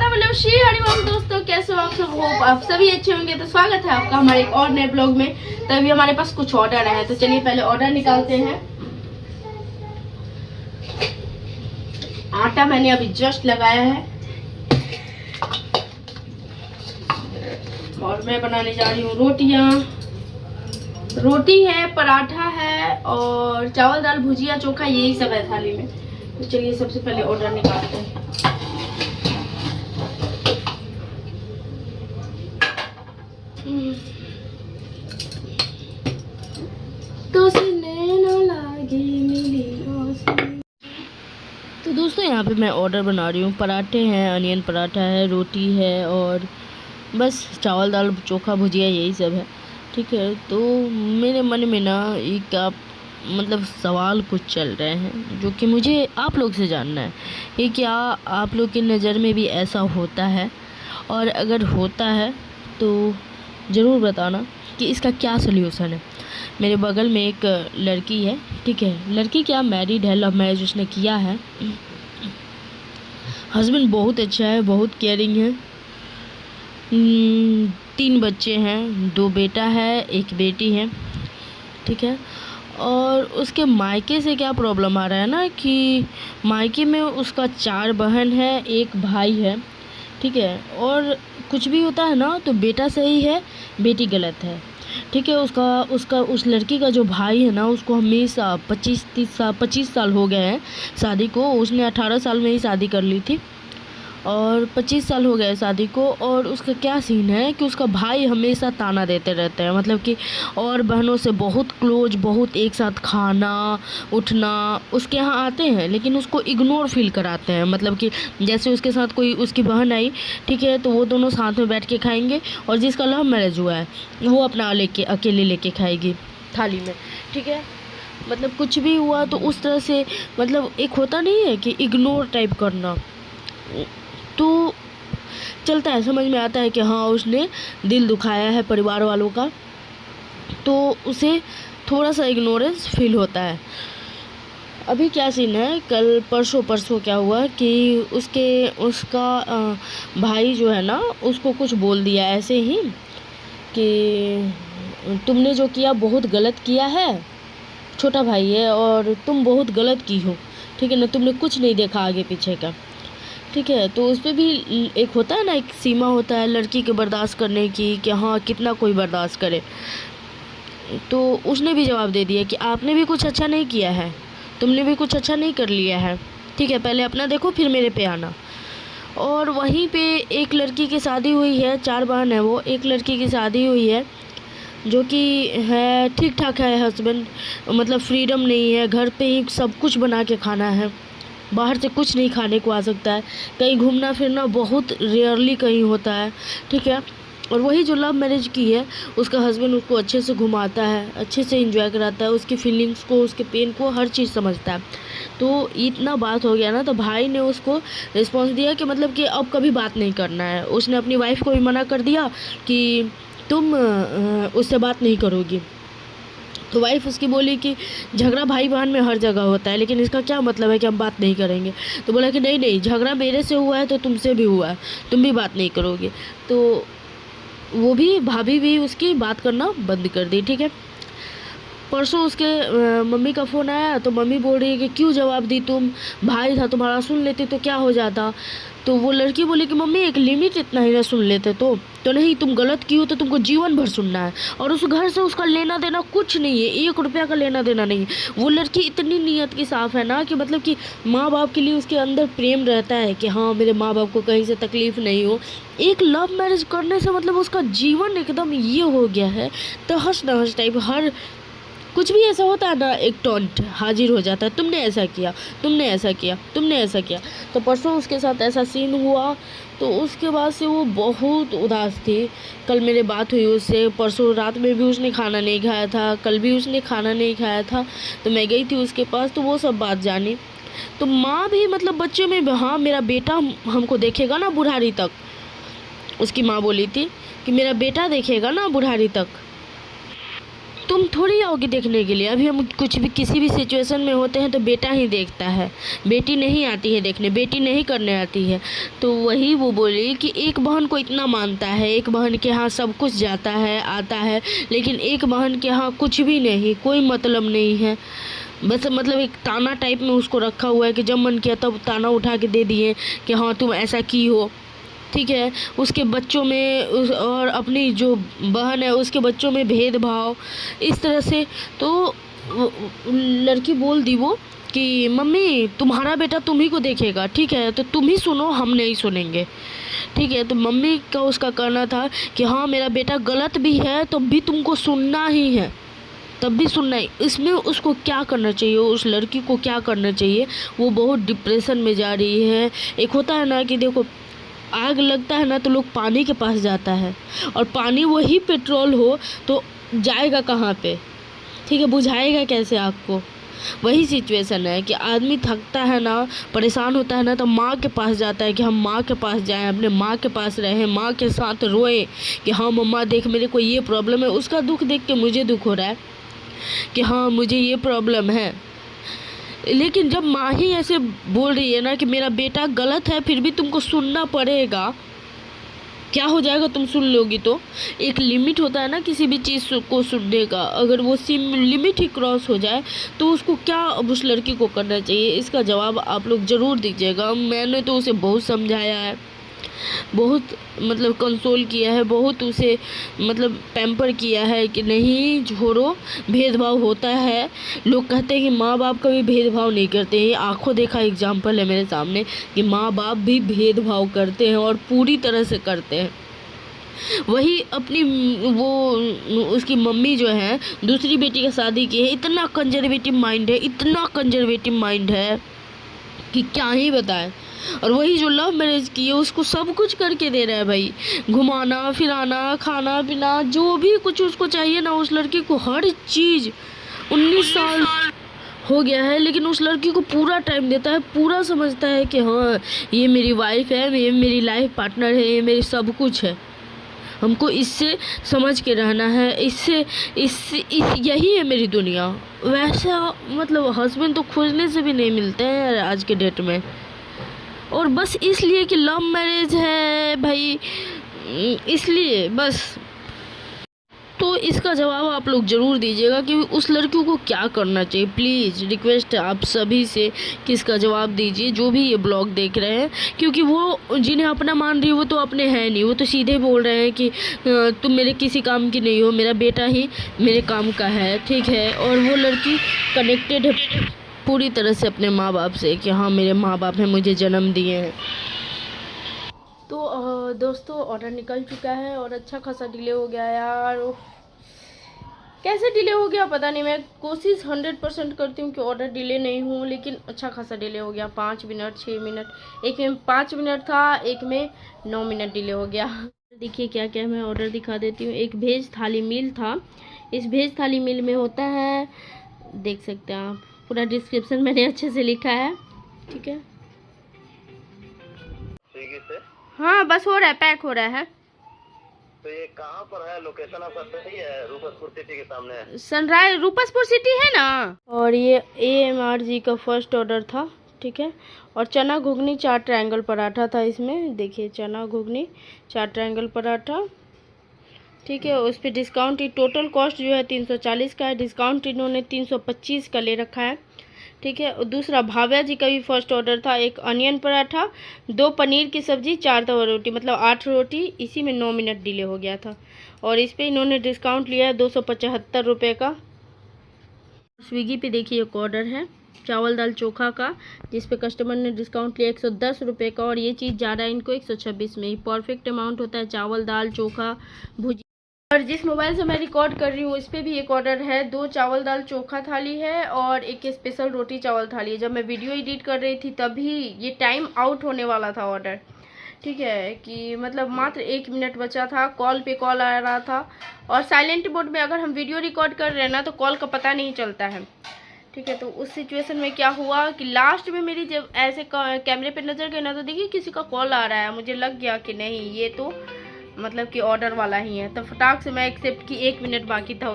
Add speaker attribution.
Speaker 1: राधा मतलब श्री हरिवंश। दोस्तों कैसे हो आप सब? हो आप सभी अच्छे होंगे। तो स्वागत है आपका हमारे एक और नए ब्लॉग में। तो अभी हमारे पास कुछ ऑर्डर है, तो चलिए पहले ऑर्डर निकालते हैं। आटा मैंने अभी जस्ट लगाया है और मैं बनाने जा रही हूँ रोटियाँ। रोटी है, पराठा है और चावल दाल भुजिया चोखा, यही सब है थाली में। तो चलिए सबसे पहले ऑर्डर निकालते हैं। तो दोस्तों यहाँ पे मैं ऑर्डर बना रही हूँ। पराठे हैं, अनियन पराठा है, रोटी है और बस चावल दाल चोखा भुजिया, यही सब है। ठीक है, तो मेरे मन में ना एक मतलब सवाल कुछ चल रहे हैं जो कि मुझे आप लोग से जानना है कि क्या आप लोग की नज़र में भी ऐसा होता है, और अगर होता है तो ज़रूर बताना कि इसका क्या सल्यूशन है। मेरे बगल में एक लड़की है, ठीक है, लड़की क्या मैरिड है, लव मैरिज उसने किया है। हस्बैंड बहुत अच्छा है, बहुत केयरिंग है। 3 बच्चे हैं, 2 बेटा है, 1 बेटी है, ठीक है। और उसके मायके से क्या प्रॉब्लम आ रहा है ना कि मायके में उसका 4 बहन है, 1 भाई है, ठीक है। और कुछ भी होता है ना तो बेटा सही है, बेटी गलत है, ठीक है। उस लड़की का जो भाई है ना, उसको हमेशा 25 साल हो गए हैं शादी को। उसने 18 साल में ही शादी कर ली थी और 25 साल हो गए शादी को। और उसका क्या सीन है कि उसका भाई हमेशा ताना देते रहते हैं, मतलब कि और बहनों से बहुत क्लोज, बहुत एक साथ खाना उठना उसके यहाँ आते हैं, लेकिन उसको इग्नोर फील कराते हैं। मतलब कि जैसे उसके साथ कोई उसकी बहन आई, ठीक है, तो वो दोनों साथ में बैठ के खाएंगे, और जिसका लव मैरिज हुआ है वो अपना अकेले लेके खाएगी थाली में, ठीक है। मतलब कुछ भी हुआ तो उस तरह से, मतलब एक होता नहीं है कि इग्नोर टाइप करना, तो चलता है, समझ में आता है कि हाँ उसने दिल दुखाया है परिवार वालों का, तो उसे थोड़ा सा इग्नोरेंस फील होता है। अभी क्या सीन है, कल परसों क्या हुआ कि उसका भाई जो है ना, उसको कुछ बोल दिया ऐसे ही कि तुमने जो किया बहुत गलत किया है, छोटा भाई है और तुम बहुत गलत की हो, ठीक है ना, तुमने कुछ नहीं देखा आगे पीछे का, ठीक है। तो उस पर भी एक होता है ना, एक सीमा होता है लड़की के बर्दाश्त करने की कि हाँ कितना कोई बर्दाश्त करे। तो उसने भी जवाब दे दिया कि आपने भी कुछ अच्छा नहीं किया है, तुमने भी कुछ अच्छा नहीं कर लिया है, ठीक है, पहले अपना देखो फिर मेरे पे आना। और वहीं पे एक लड़की की शादी हुई है, 4 बहन है वो, एक लड़की की शादी हुई है जो कि है ठीक ठाक है, हस्बैंड मतलब फ्रीडम नहीं है, घर पे ही सब कुछ बना के खाना है, बाहर से कुछ नहीं खाने को आ सकता है, कहीं घूमना फिरना बहुत रेयरली कहीं होता है, ठीक है। और वही जो लव मैरिज की है, उसका हस्बैंड उसको अच्छे से घुमाता है, अच्छे से एंजॉय कराता है, उसकी फीलिंग्स को, उसके पेन को, हर चीज़ समझता है। तो इतना बात हो गया ना, तो भाई ने उसको रिस्पॉन्स दिया कि मतलब कि अब कभी बात नहीं करना है। उसने अपनी वाइफ को भी मना कर दिया कि तुम उससे बात नहीं करोगी। तो वाइफ उसकी बोली कि झगड़ा भाई बहन में हर जगह होता है, लेकिन इसका क्या मतलब है कि हम बात नहीं करेंगे। तो बोला कि नहीं, झगड़ा मेरे से हुआ है तो तुमसे भी हुआ है, तुम भी बात नहीं करोगे। तो वो भी, भाभी भी उसकी बात करना बंद कर दी, ठीक है। परसों उसके मम्मी का फ़ोन आया, तो मम्मी बोल रही है कि क्यों जवाब दी तुम, भाई था तुम्हारा, सुन लेती तो क्या हो जाता। तो वो लड़की बोली कि मम्मी एक लिमिट इतना ही ना सुन लेते तो नहीं, तुम गलत की हो तो तुमको जीवन भर सुनना है, और उस घर से उसका लेना देना कुछ नहीं है, 1 रुपया का लेना देना नहीं है। वो लड़की इतनी नीयत की साफ़ है ना कि मतलब कि माँ बाप के लिए उसके अंदर प्रेम रहता है कि हाँ मेरे माँ बाप को कहीं से तकलीफ़ नहीं हो। एक लव मैरिज करने से मतलब उसका जीवन एकदम ये हो गया है, तहस नहस टाइप। हर कुछ भी ऐसा होता है ना, एक टॉन्ट हाजिर हो जाता है, तुमने ऐसा किया, तुमने ऐसा किया, तुमने ऐसा किया। तो परसों उसके साथ ऐसा सीन हुआ, तो उसके बाद से वो बहुत उदास थी। कल मेरे बात हुई उससे, परसों रात में भी उसने खाना नहीं खाया था, कल भी उसने खाना नहीं खाया था। तो मैं गई थी उसके पास, तो वो सब बात जानी। तो माँ भी मतलब बच्चे में, हाँ मेरा बेटा हमको देखेगा ना बुढ़ारी तक, उसकी माँ बोली थी कि मेरा बेटा देखेगा ना बुढ़ारी तक। तुम थोड़ी आओगे देखने के लिए। अभी हम कुछ भी किसी भी सिचुएशन में होते हैं तो बेटा ही देखता है, बेटी नहीं आती है देखने, बेटी नहीं करने आती है। तो वही वो बोली कि एक बहन को इतना मानता है, एक बहन के यहाँ सब कुछ जाता है आता है, लेकिन एक बहन के यहाँ कुछ भी नहीं, कोई मतलब नहीं है। बस मतलब एक ताना टाइप में उसको रखा हुआ है कि जब मन किया तब ताना उठा के दे दिए कि हाँ तुम ऐसा की हो, ठीक है। उसके बच्चों में और अपनी जो बहन है उसके बच्चों में भेदभाव इस तरह से। तो लड़की बोल दी वो कि मम्मी तुम्हारा बेटा तुम ही को देखेगा, ठीक है, तो तुम ही सुनो, हम नहीं सुनेंगे, ठीक है। तो मम्मी का उसका कहना था कि हाँ मेरा बेटा गलत भी है तो भी तुमको सुनना ही है, तब भी सुनना है। इसमें उसको क्या करना चाहिए, उस लड़की को क्या करना चाहिए, वो बहुत डिप्रेशन में जा रही है। एक होता है ना कि देखो आग लगता है ना तो लोग पानी के पास जाता है, और पानी वही पेट्रोल हो तो जाएगा कहाँ पे, ठीक है, बुझाएगा कैसे आग को। वही सिचुएशन है कि आदमी थकता है ना, परेशान होता है ना, तो माँ के पास जाता है कि हम माँ के पास जाएं, अपने माँ के पास रहें, माँ के साथ रोएं कि हाँ मम्मा देख मेरे को ये प्रॉब्लम है। उसका दुख देख के मुझे दुख हो रहा है कि हाँ मुझे ये प्रॉब्लम है। लेकिन जब माँ ही ऐसे बोल रही है ना कि मेरा बेटा गलत है फिर भी तुमको सुनना पड़ेगा, क्या हो जाएगा तुम सुन लोगी तो। एक लिमिट होता है ना किसी भी चीज़ को सुनने का, अगर वो लिमिट ही क्रॉस हो जाए तो उसको क्या, अब उस लड़की को करना चाहिए, इसका जवाब आप लोग ज़रूर दीजिएगा। मैंने तो उसे बहुत समझाया है, बहुत मतलब कंसोल किया है, बहुत उसे मतलब पैम्पर किया है कि नहीं छोड़ो, भेदभाव होता है। लोग कहते हैं कि माँ बाप कभी भेदभाव नहीं करते हैं, आंखों देखा एग्जाम्पल है मेरे सामने कि माँ बाप भी भेदभाव करते हैं और पूरी तरह से करते हैं। वही अपनी वो उसकी मम्मी जो है दूसरी बेटी का शादी की है, इतना कंजर्वेटिव माइंड है, इतना कंजर्वेटिव माइंड है कि क्या ही बताएं। और वही जो लव मैरिज की है उसको सब कुछ करके दे रहा है भाई, घुमाना फिराना खाना पीना जो भी कुछ उसको चाहिए ना, उस लड़की को हर चीज़। 19 साल हो गया है लेकिन उस लड़की को पूरा टाइम देता है, पूरा समझता है कि हाँ ये मेरी वाइफ है, ये मेरी लाइफ पार्टनर है, ये मेरी सब कुछ है, हमको इससे समझ के रहना है, यही है मेरी दुनिया। वैसा मतलब हस्बैंड तो खोजने से भी नहीं मिलते हैं यार आज के डेट में, और बस इसलिए कि लव मैरिज है भाई, इसलिए बस। तो इसका जवाब आप लोग ज़रूर दीजिएगा कि उस लड़की को क्या करना चाहिए। प्लीज़ रिक्वेस्ट है आप सभी से कि इसका जवाब दीजिए जो भी ये ब्लॉग देख रहे हैं, क्योंकि वो जिन्हें अपना मान रही है वो तो अपने हैं नहीं, वो तो सीधे बोल रहे हैं कि तुम मेरे किसी काम की नहीं हो, मेरा बेटा ही मेरे काम का है, ठीक है। और वो लड़की कनेक्टेड है पूरी तरह से अपने माँ बाप से कि हाँ मेरे माँ बाप हैं, मुझे जन्म दिए हैं। तो दोस्तों ऑर्डर निकल चुका है और अच्छा खासा डिले हो गया यार। कैसे डिले हो गया पता नहीं, मैं कोशिश 100% करती हूँ कि ऑर्डर डिले नहीं हो, लेकिन अच्छा खासा डिले हो गया। 5 मिनट 6 मिनट, एक में 5 मिनट था, एक में 9 मिनट डिले हो गया। देखिए क्या क्या मैं ऑर्डर दिखा देती हूँ। एक वेज थाली मील था, इस वेज थाली मील में होता है, देख सकते हैं आप, पूरा डिस्क्रिप्शन मैंने अच्छे से लिखा है, ठीक है। हाँ बस हो रहा है, पैक हो रहा है।
Speaker 2: तो ये कहाँ पर है? लोकेशन आपका सही है? रूपसपुर सिटी के सामने है।
Speaker 1: सनराइज रूपसपुर सिटी है ना। और ये AMRG का फर्स्ट ऑर्डर था, ठीक है। और चना घुगनी 4 ट्रायंगल पराठा था इसमें, देखिए चना घुगनी 4 ट्रायंगल पराठा, ठीक है। उस पर डिस्काउंट, टोटल कॉस्ट जो है 340 का है, डिस्काउंट इन्होंने 325 का ले रखा है, ठीक है। और दूसरा भाव्या जी का भी फर्स्ट ऑर्डर था, एक अनियन पराठा, 2 पनीर की सब्जी, 4 तवा रोटी, मतलब 8 रोटी, इसी में 9 मिनट डिले हो गया था। और इस पे इन्होंने डिस्काउंट लिया है 275 रुपये का। स्विगी पे देखिए एक ऑर्डर है चावल दाल चोखा का, जिस पे कस्टमर ने डिस्काउंट लिया 110 रुपये का, और ये चीज़ जा रहा है इनको 126 में ही। परफेक्ट अमाउंट होता है चावल दाल चोखा भुजिया। और जिस मोबाइल से मैं रिकॉर्ड कर रही हूँ इस पर भी एक ऑर्डर है, 2 चावल दाल चोखा थाली है और एक स्पेशल रोटी चावल थाली है। जब मैं वीडियो एडिट कर रही थी तभी ये टाइम आउट होने वाला था ऑर्डर, ठीक है, कि मतलब मात्र 1 मिनट बचा था, कॉल पे कॉल आ रहा था। और साइलेंट मोड में अगर हम वीडियो रिकॉर्ड कर रहे हैं ना तो कॉल का पता नहीं चलता है, ठीक है। तो उस सिचुएशन में क्या हुआ कि लास्ट में मेरी जब ऐसे कैमरे पे नज़र गई ना तो देखिए किसी का कॉल आ रहा है, मुझे लग गया कि नहीं ये तो मतलब कि ऑर्डर वाला ही है, तो फटाक से मैं एक्सेप्ट की, 1 मिनट बाकी था।